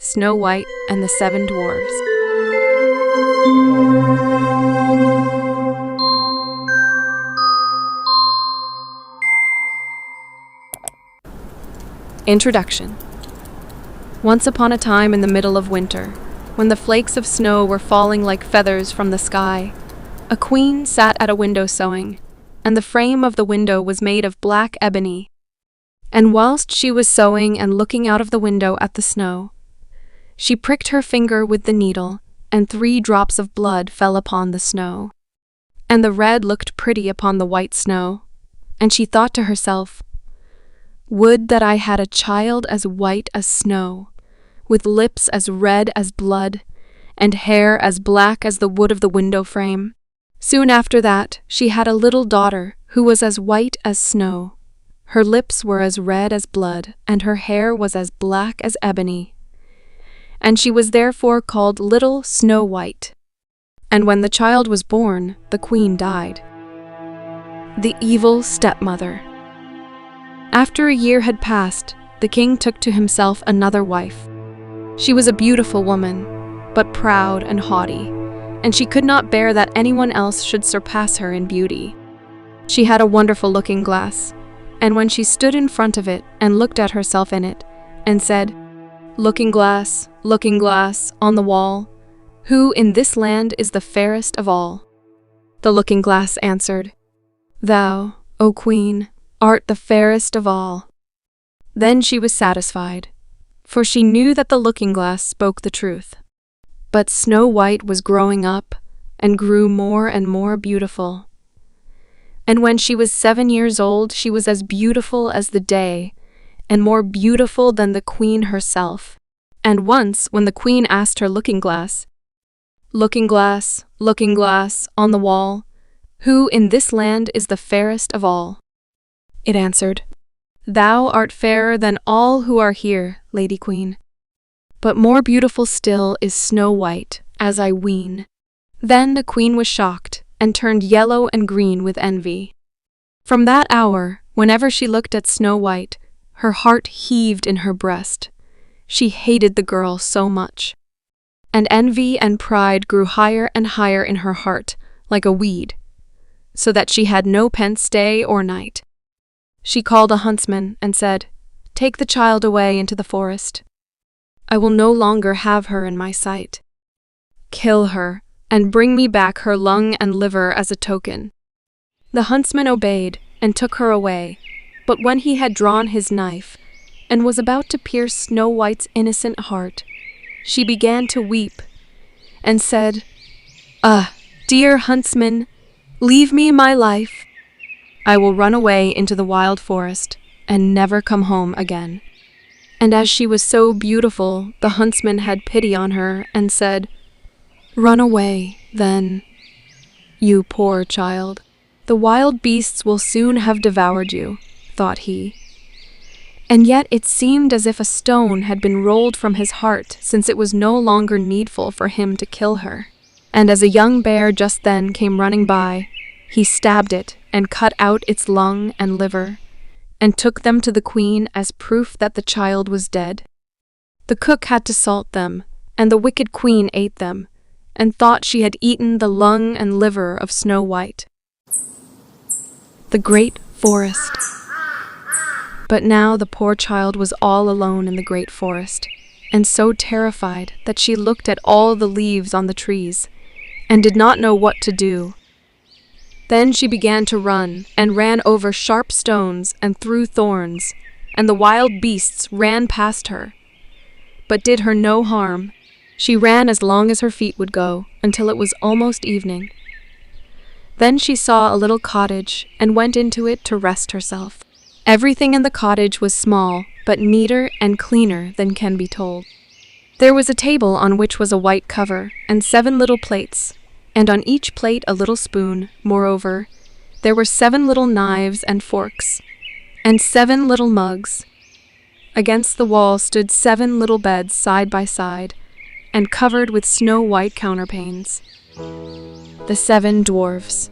Snow White and the Seven Dwarfs. Introduction. Once upon a time in the middle of winter, when the flakes of snow were falling like feathers from the sky, a queen sat at a window sewing, and the frame of the window was made of black ebony. And whilst she was sewing and looking out of the window at the snow, she pricked her finger with the needle, and 3 drops of blood fell upon the snow. And the red looked pretty upon the white snow, and she thought to herself, "Would that I had a child as white as snow, with lips as red as blood, and hair as black as the wood of the window frame." Soon after that, she had a little daughter who was as white as snow. Her lips were as red as blood, and her hair was as black as ebony. And she was therefore called Little Snow White. And when the child was born, the queen died. The evil stepmother. After a year had passed, the king took to himself another wife. She was a beautiful woman, but proud and haughty, and she could not bear that anyone else should surpass her in beauty. She had a wonderful looking glass, and when she stood in front of it and looked at herself in it, and said, looking glass, on the wall, who in this land is the fairest of all?" The looking glass answered, "Thou, O queen, art the fairest of all." Then she was satisfied, for she knew that the looking glass spoke the truth. But Snow White was growing up and grew more and more beautiful. And when she was 7 years old, she was as beautiful as the day, and more beautiful than the queen herself. And once, when the queen asked her looking glass, looking glass, on the wall, who in this land is the fairest of all?" it answered, "Thou art fairer than all who are here, Lady Queen. But more beautiful still is Snow White, as I ween." Then the queen was shocked, and turned yellow and green with envy. From that hour, whenever she looked at Snow White, her heart heaved in her breast. She hated the girl so much. And envy and pride grew higher and higher in her heart, like a weed, so that she had no pence day or night. She called a huntsman and said, "Take the child away into the forest. I will no longer have her in my sight. Kill her, and bring me back her lung and liver as a token." The huntsman obeyed and took her away, but when he had drawn his knife and was about to pierce Snow White's innocent heart, she began to weep and said, "Ah, dear huntsman, leave me my life. I will run away into the wild forest and never come home again." And as she was so beautiful, the huntsman had pity on her and said, "Run away, then, you poor child. The wild beasts will soon have devoured you," thought he. And yet it seemed as if a stone had been rolled from his heart, since it was no longer needful for him to kill her. And as a young bear just then came running by, he stabbed it and cut out its lung and liver, and took them to the queen as proof that the child was dead. The cook had to salt them, and the wicked queen ate them, and thought she had eaten the lung and liver of Snow White. The Great Forest. But now the poor child was all alone in the great forest, and so terrified that she looked at all the leaves on the trees, and did not know what to do. Then she began to run, and ran over sharp stones and through thorns, and the wild beasts ran past her, but did her no harm. She ran as long as her feet would go, until it was almost evening. Then she saw a little cottage, and went into it to rest herself. Everything in the cottage was small, but neater and cleaner than can be told. There was a table on which was a white cover, and 7 little plates, and on each plate a little spoon. Moreover, there were 7 little knives and forks, and 7 little mugs. Against the wall stood 7 little beds side by side, and covered with snow-white counterpanes. The 7 Dwarfs.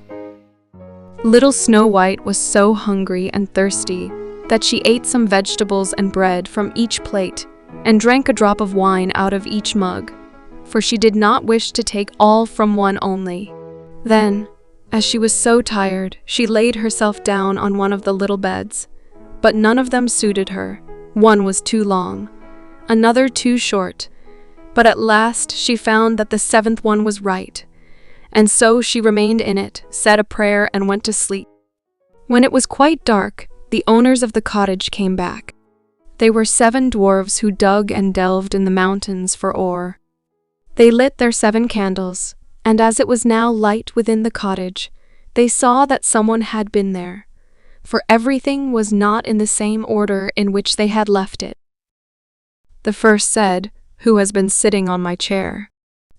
Little Snow White was so hungry and thirsty that she ate some vegetables and bread from each plate and drank a drop of wine out of each mug, for she did not wish to take all from one only. Then, as she was so tired, she laid herself down on one of the little beds, but none of them suited her. One was too long, another too short, but at last she found that the seventh one was right, and so she remained in it, said a prayer, and went to sleep. When it was quite dark, the owners of the cottage came back. They were 7 dwarves who dug and delved in the mountains for ore. They lit their 7 candles, and as it was now light within the cottage, they saw that someone had been there, for everything was not in the same order in which they had left it. The first said, "Who has been sitting on my chair?"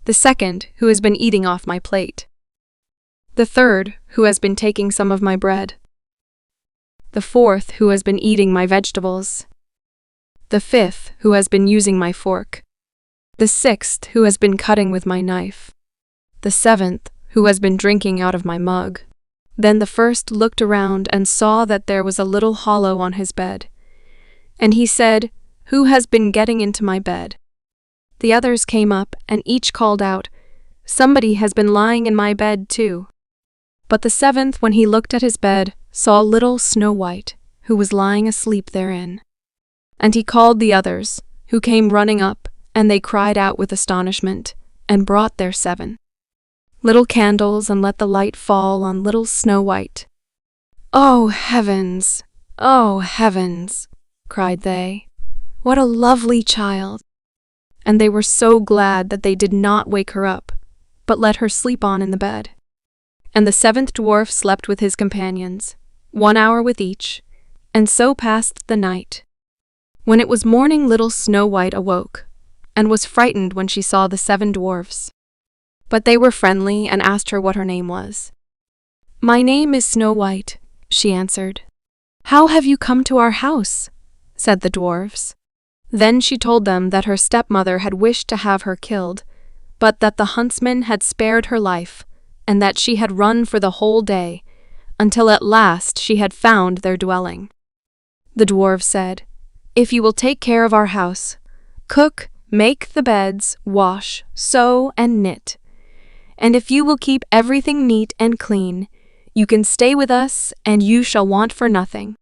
The second, "Who has been eating off my plate?" The third, "Who has been taking some of my bread?" The fourth, "Who has been eating my vegetables?" The fifth, "Who has been using my fork?" The sixth, "Who has been cutting with my knife?" The seventh, "Who has been drinking out of my mug?" Then the first looked around and saw that there was a little hollow on his bed. And he said, "Who has been getting into my bed?" The others came up and each called out, "Somebody has been lying in my bed too." But the seventh, when he looked at his bed, saw little Snow White, who was lying asleep therein. And he called the others, who came running up, and they cried out with astonishment, and brought their 7 little candles and let the light fall on little Snow White. "Oh, heavens! Oh, heavens!" cried they. "What a lovely child!" And they were so glad that they did not wake her up, but let her sleep on in the bed. And the 7th dwarf slept with his companions, 1 hour with each, and so passed the night. When it was morning, little Snow White awoke, and was frightened when she saw the 7 dwarfs. But they were friendly and asked her what her name was. "My name is Snow White," she answered. "How have you come to our house?" said the dwarfs. Then she told them that her stepmother had wished to have her killed, but that the huntsman had spared her life, and that she had run for the whole day, until at last she had found their dwelling. The dwarves said, "If you will take care of our house, cook, make the beds, wash, sew, and knit, and if you will keep everything neat and clean, you can stay with us and you shall want for nothing."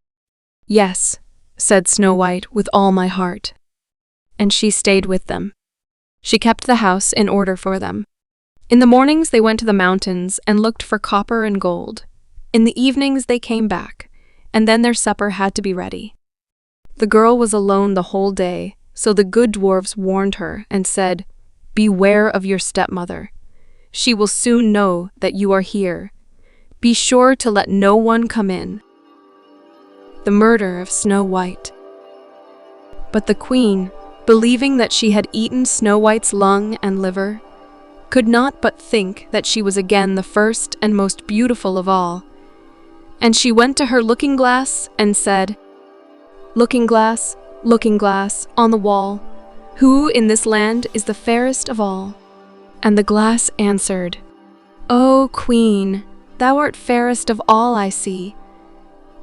"Yes," said Snow White, "with all my heart." And she stayed with them. She kept the house in order for them. In the mornings they went to the mountains and looked for copper and gold. In the evenings they came back, and then their supper had to be ready. The girl was alone the whole day, so the good dwarves warned her and said, "Beware of your stepmother. She will soon know that you are here. Be sure to let no one come in." The murder of Snow White. But the queen, believing that she had eaten Snow White's lung and liver, could not but think that she was again the first and most beautiful of all. And she went to her looking-glass and said, looking glass, on the wall, who in this land is the fairest of all?" And the glass answered, "O Queen, thou art fairest of all I see.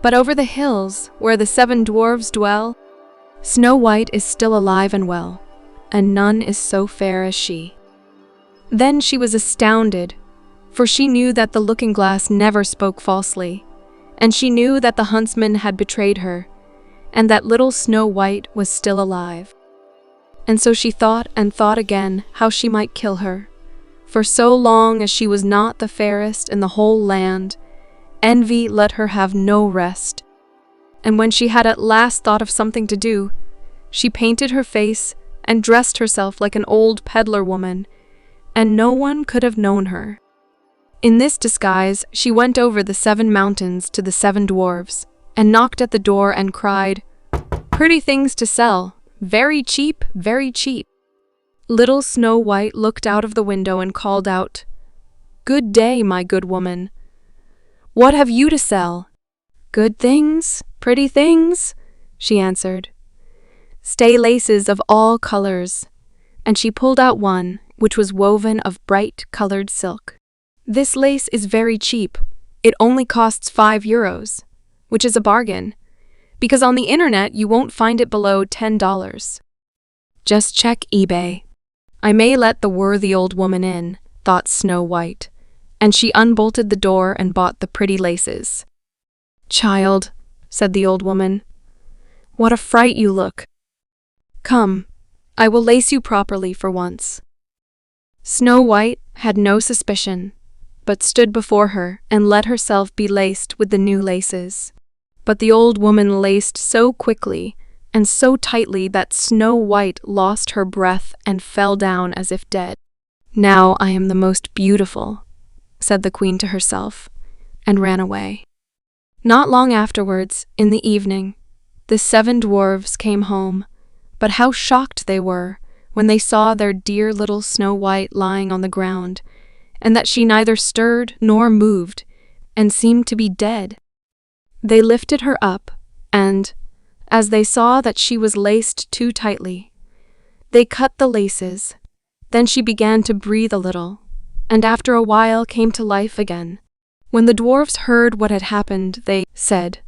But over the hills, where the 7 dwarves dwell, Snow White is still alive and well, and none is so fair as she." Then she was astounded, for she knew that the looking-glass never spoke falsely, and she knew that the huntsman had betrayed her, and that little Snow White was still alive. And so she thought and thought again how she might kill her, for so long as she was not the fairest in the whole land, envy let her have no rest. And when she had at last thought of something to do, she painted her face and dressed herself like an old peddler woman, and no one could have known her. In this disguise, she went over the 7 mountains to the 7 dwarves, and knocked at the door and cried, "Pretty things to sell, very cheap, very cheap." Little Snow White looked out of the window and called out, "Good day, my good woman. What have you to sell?" "Good things, pretty things," she answered. "Stay laces of all colors." And she pulled out one, which was woven of bright-colored silk. "This lace is very cheap. It only costs 5 euros, which is a bargain, because on the internet you won't find it below $10. Just check eBay. I may let the worthy old woman in, thought Snow White, and she unbolted the door and bought the pretty laces. Child, said the old woman, what a fright you look. Come, I will lace you properly for once. Snow White had no suspicion, but stood before her and let herself be laced with the new laces. But the old woman laced so quickly and so tightly that Snow White lost her breath and fell down as if dead. Now I am the most beautiful, said the queen to herself, and ran away. Not long afterwards, in the evening, the 7 dwarfs came home, but how shocked they were when they saw their dear little Snow White lying on the ground, and that she neither stirred nor moved, and seemed to be dead. They lifted her up, and, as they saw that she was laced too tightly, they cut the laces. Then she began to breathe a little, and after a while came to life again. When the dwarfs heard what had happened, they said,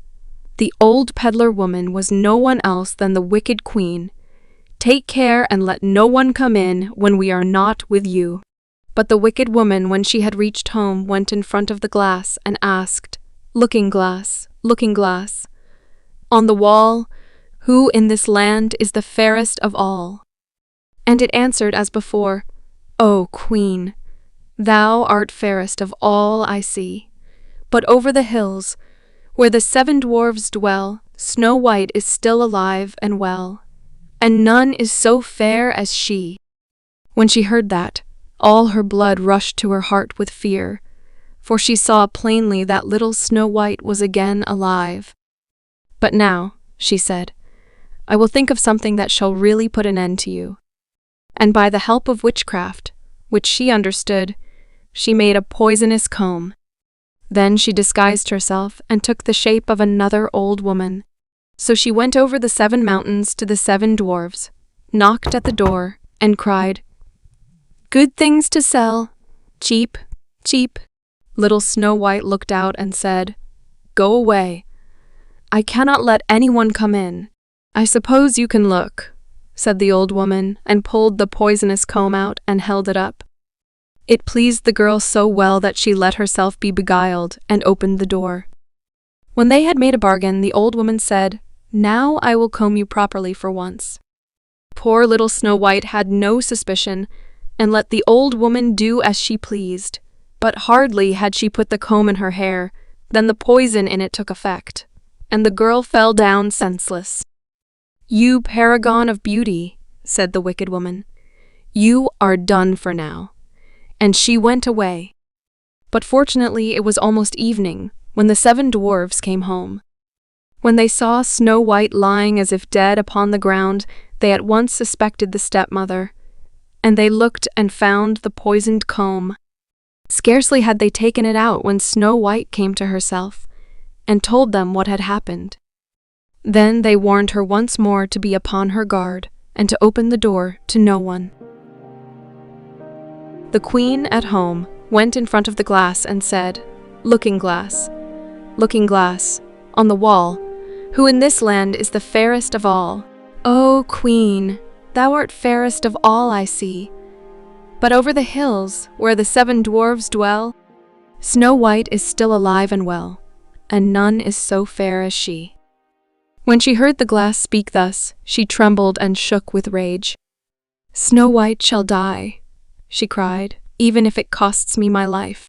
"The old peddler woman was no one else than the wicked queen. Take care and let no one come in when we are not with you." But the wicked woman, when she had reached home, went in front of the glass and asked, "Looking glass, looking glass, on the wall, who in this land is the fairest of all?" And it answered as before, "O queen, thou art fairest of all I see. But over the hills, where the 7 dwarfs dwell, Snow White is still alive and well, and none is so fair as she." When she heard that, all her blood rushed to her heart with fear, for she saw plainly that little Snow White was again alive. "But now," she said, "I will think of something that shall really put an end to you." And by the help of witchcraft, which she understood, she made a poisonous comb. Then she disguised herself and took the shape of another old woman. So she went over the 7 mountains to the 7 dwarfs, knocked at the door, and cried, "Good things to sell, cheap, cheap." Little Snow White looked out and said, "Go away. I cannot let anyone come in." "I suppose you can look," said the old woman, and pulled the poisonous comb out and held it up. It pleased the girl so well that she let herself be beguiled and opened the door. When they had made a bargain, the old woman said, "Now I will comb you properly for once." Poor little Snow White had no suspicion, and let the old woman do as she pleased. But hardly had she put the comb in her hair than the poison in it took effect, and the girl fell down senseless. "You paragon of beauty," said the wicked woman, "you are done for now." And she went away. But fortunately it was almost evening when the 7 dwarfs came home. When they saw Snow White lying as if dead upon the ground, they at once suspected the stepmother, and they looked and found the poisoned comb. Scarcely had they taken it out when Snow White came to herself and told them what had happened. Then they warned her once more to be upon her guard and to open the door to no one. The queen, at home, went in front of the glass and said, looking glass, on the wall, who in this land is the fairest of all?" "O queen, thou art fairest of all I see. But over the hills, where the 7 dwarfs dwell, Snow White is still alive and well, and none is so fair as she." When she heard the glass speak thus, she trembled and shook with rage. "Snow White shall die," she cried, "even if it costs me my life."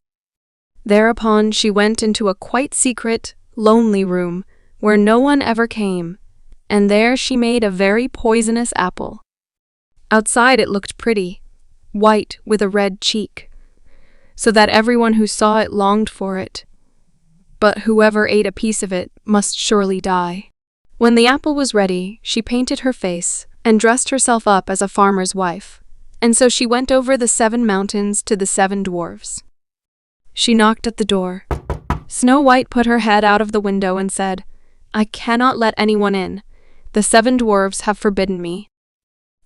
Thereupon she went into a quite secret, lonely room, where no one ever came, and there she made a very poisonous apple. Outside it looked pretty, white with a red cheek, so that everyone who saw it longed for it. But whoever ate a piece of it must surely die. When the apple was ready, she painted her face and dressed herself up as a farmer's wife, and so she went over the 7 mountains to the 7 dwarfs. She knocked at the door. Snow White put her head out of the window and said, "I cannot let anyone in. The 7 dwarfs have forbidden me."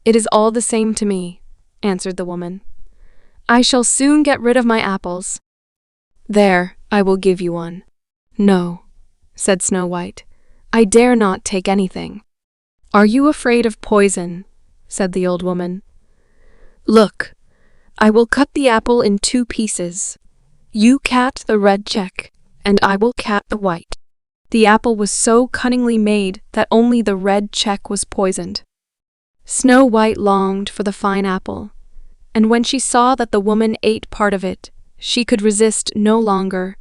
"It is all the same to me," answered the woman. "I shall soon get rid of my apples." "There, I will give you one." "No," said Snow White, "I dare not take anything." "Are you afraid of poison?" said the old woman. "Look, I will cut the apple in 2 pieces. You cat the red check, and I will cat the white." The apple was so cunningly made that only the red check was poisoned. Snow White longed for the fine apple, and when she saw that the woman ate part of it, she could resist no longer,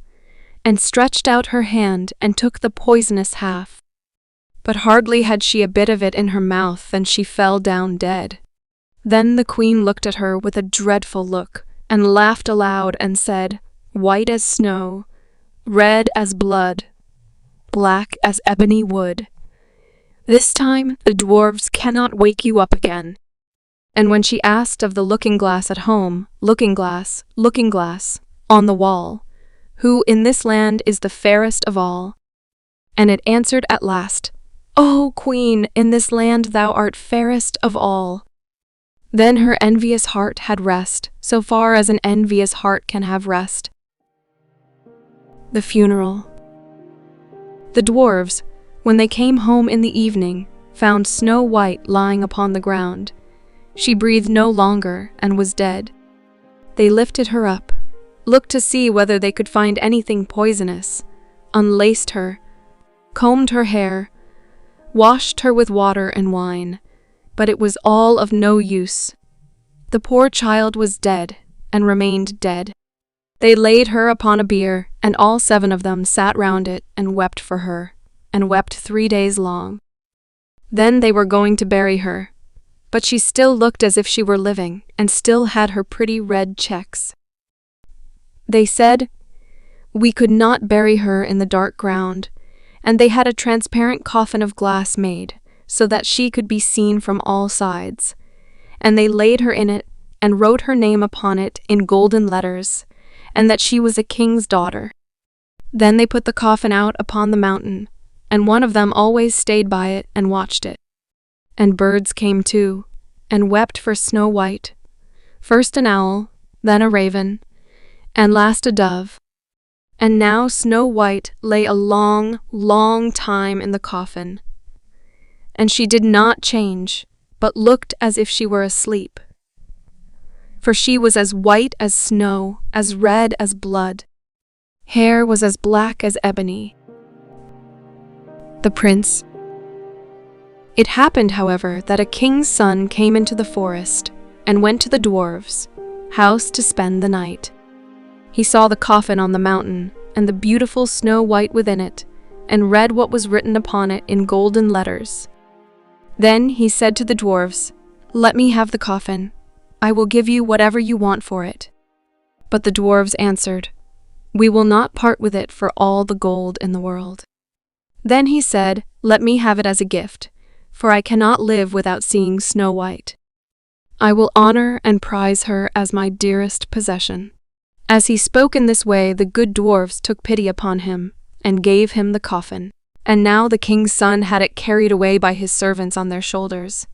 and stretched out her hand and took the poisonous half. But hardly had she a bit of it in her mouth than she fell down dead. Then the queen looked at her with a dreadful look, and laughed aloud and said, "White as snow, red as blood, black as ebony wood. This time the dwarves cannot wake you up again." And when she asked of the looking-glass at home, "Looking glass, on the wall, who in this land is the fairest of all?" And it answered at last, "O Queen, in this land thou art fairest of all." Then her envious heart had rest, so far as an envious heart can have rest. The funeral. The dwarves, when they came home in the evening, found Snow White lying upon the ground. She breathed no longer and was dead. They lifted her up, looked to see whether they could find anything poisonous, unlaced her, combed her hair, washed her with water and wine, but it was all of no use. The poor child was dead and remained dead. They laid her upon a bier, and all 7 of them sat round it and wept for her, and wept 3 days long. Then they were going to bury her, but she still looked as if she were living, and still had her pretty red checks. They said, "We could not bury her in the dark ground," and they had a transparent coffin of glass made, so that she could be seen from all sides. And they laid her in it, and wrote her name upon it in golden letters, and that she was a king's daughter. Then they put the coffin out upon the mountain, and one of them always stayed by it and watched it. And birds came too, and wept for Snow White, first an owl, then a raven, and last a dove. And now Snow White lay a long, long time in the coffin, and she did not change, but looked as if she were asleep. For she was as white as snow, as red as blood. Hair was as black as ebony. The prince. It happened, however, that a king's son came into the forest and went to the dwarves' house to spend the night. He saw the coffin on the mountain and the beautiful Snow White within it, and read what was written upon it in golden letters. Then he said to the dwarves, "Let me have the coffin. I will give you whatever you want for it." But the dwarves answered, "We will not part with it for all the gold in the world." Then he said, "Let me have it as a gift, for I cannot live without seeing Snow White. I will honor and prize her as my dearest possession." As he spoke in this way, the good dwarves took pity upon him and gave him the coffin. And now the king's son had it carried away by his servants on their shoulders.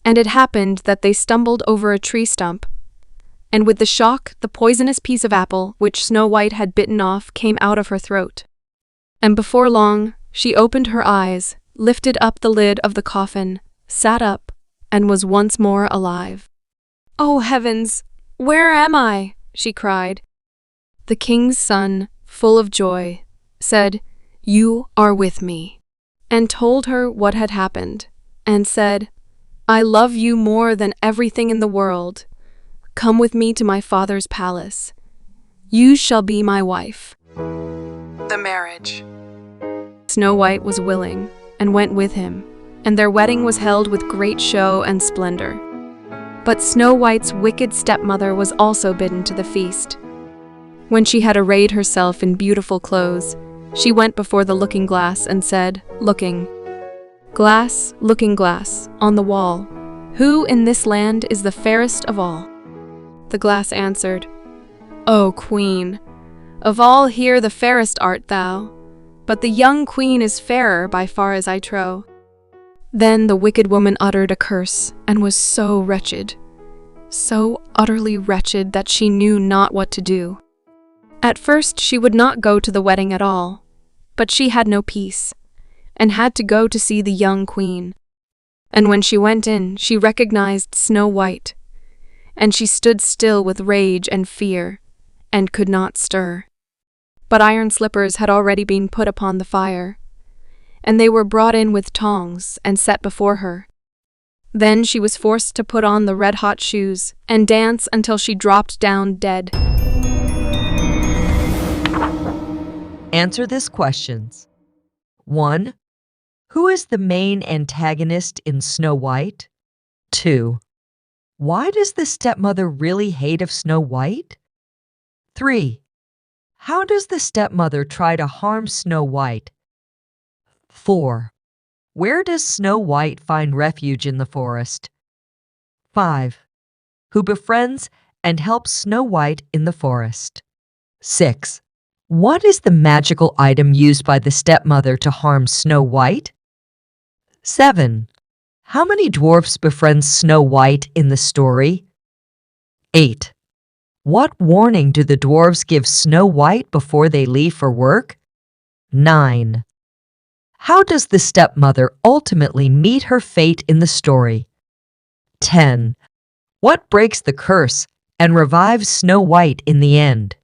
And it happened that they stumbled over a tree stump, and with the shock the poisonous piece of apple which Snow White had bitten off came out of her throat. And before long she opened her eyes, lifted up the lid of the coffin, sat up, and was once more alive. "Oh heavens, where am I?" she cried. The king's son, full of joy, said, "You are with me," and told her what had happened, and said, "I love you more than everything in the world. Come with me to my father's palace. You shall be my wife." The marriage. Snow White was willing, and went with him, and their wedding was held with great show and splendor. But Snow White's wicked stepmother was also bidden to the feast. When she had arrayed herself in beautiful clothes, she went before the looking-glass and said, "Looking glass, on the wall, who in this land is the fairest of all?" The glass answered, "O Queen, of all here the fairest art thou, but the young queen is fairer by far as I trow." Then the wicked woman uttered a curse, and was so wretched, so utterly wretched that she knew not what to do. At first she would not go to the wedding at all, but she had no peace, and had to go to see the young queen. And when she went in, she recognized Snow White, and she stood still with rage and fear, and could not stir. But iron slippers had already been put upon the fire, and they were brought in with tongs and set before her. Then she was forced to put on the red-hot shoes and dance until she dropped down dead. Answer these questions. 1. Who is the main antagonist in Snow White? 2. Why does the stepmother really hate of Snow White? 3. How does the stepmother try to harm Snow White? 4. Where does Snow White find refuge in the forest? 5. Who befriends and helps Snow White in the forest? 6. What is the magical item used by the stepmother to harm Snow White? 7. How many dwarfs befriend Snow White in the story? 8. What warning do the dwarves give Snow White before they leave for work? 9. How does the stepmother ultimately meet her fate in the story? 10. What breaks the curse and revives Snow White in the end?